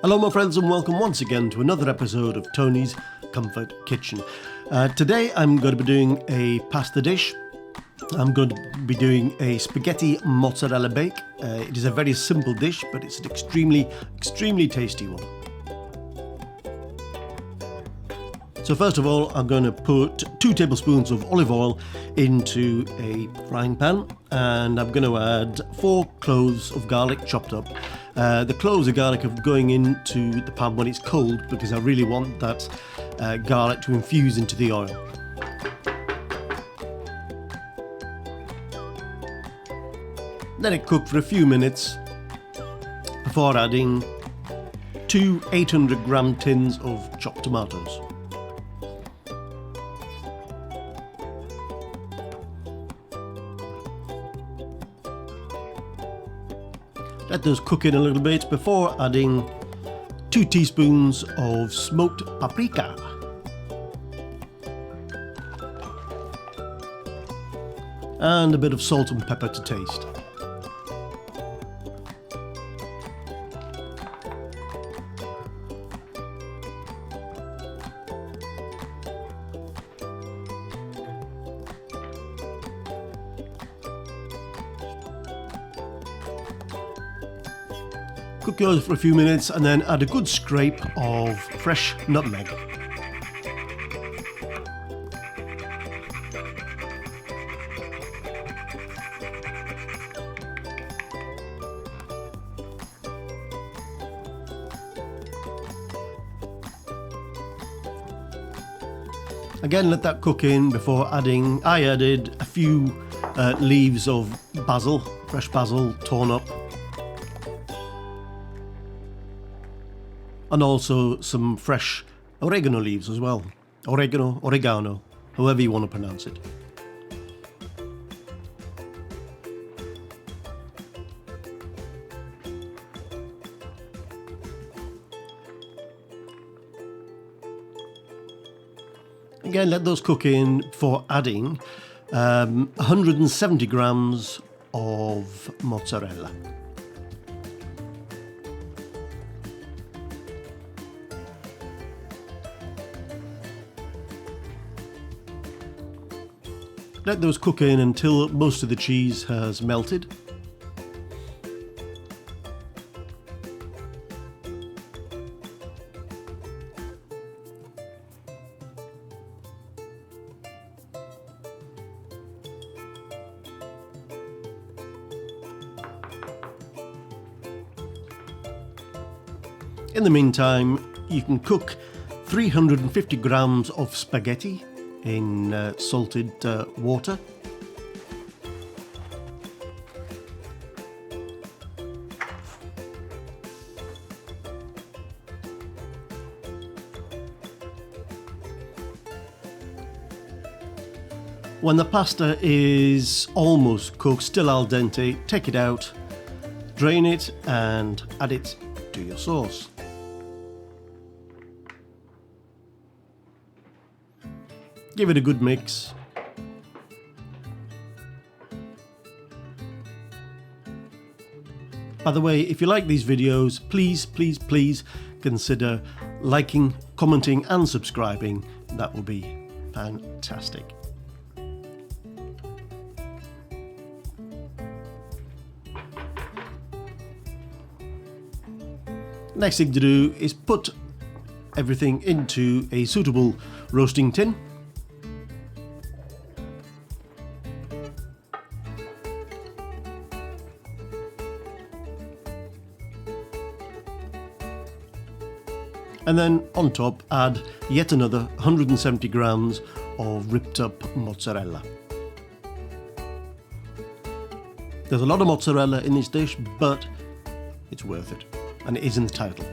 Hello my friends and welcome once again to another episode of Tony's Comfort Kitchen. Today I'm going to be doing a pasta dish. I'm going to be doing a spaghetti mozzarella bake. It is a very simple dish, but it's an extremely tasty one. So first of all, I'm going to put 2 tablespoons of olive oil into a frying pan, and I'm going to add 4 cloves of garlic chopped up. The cloves of garlic are going into the pan when it's cold because I really want that garlic to infuse into the oil. Let it cook for a few minutes before adding 2 800-gram tins of chopped tomatoes. Let those cook in a little bit before adding 2 teaspoons of smoked paprika. And a bit of salt and pepper to taste. Cook yours for a few minutes and then add a good scrape of fresh nutmeg. Again, let that cook in before adding. I added a few leaves of basil, fresh basil torn up. And also some fresh oregano leaves as well. Oregano, however you want to pronounce it. Again, let those cook in before adding 170 grams of mozzarella. Let those cook in until most of the cheese has melted. In the meantime, you can cook 350 grams of spaghetti in salted water. When the pasta is almost cooked, still al dente, take it out, drain it and add it to your sauce. Give it a good mix. By the way, if you like these videos, please consider liking, commenting and subscribing. That would be fantastic. Next thing to do is put everything into a suitable roasting tin. And then on top add yet another 170 grams of ripped up mozzarella. There's a lot of mozzarella in this dish, but it's worth it, and it is in the title.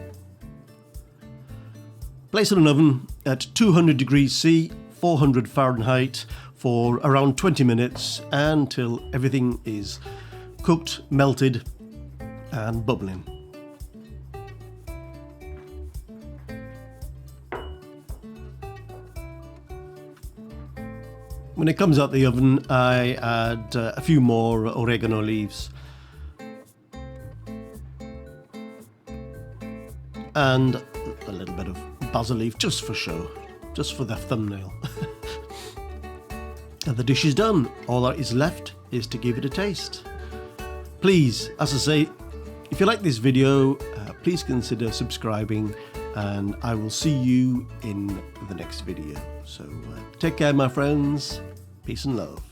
Place it in an oven at 200 degrees C, 400 Fahrenheit for around 20 minutes until everything is cooked, melted and bubbling. When it comes out the oven, I add a few more oregano leaves and a little bit of basil leaf just for show, just for the thumbnail. And the dish is done. All that is left is to give it a taste. Please, as I say, if you like this video, please consider subscribing, and I will see you in the next video. So take care, my friends. Peace and love.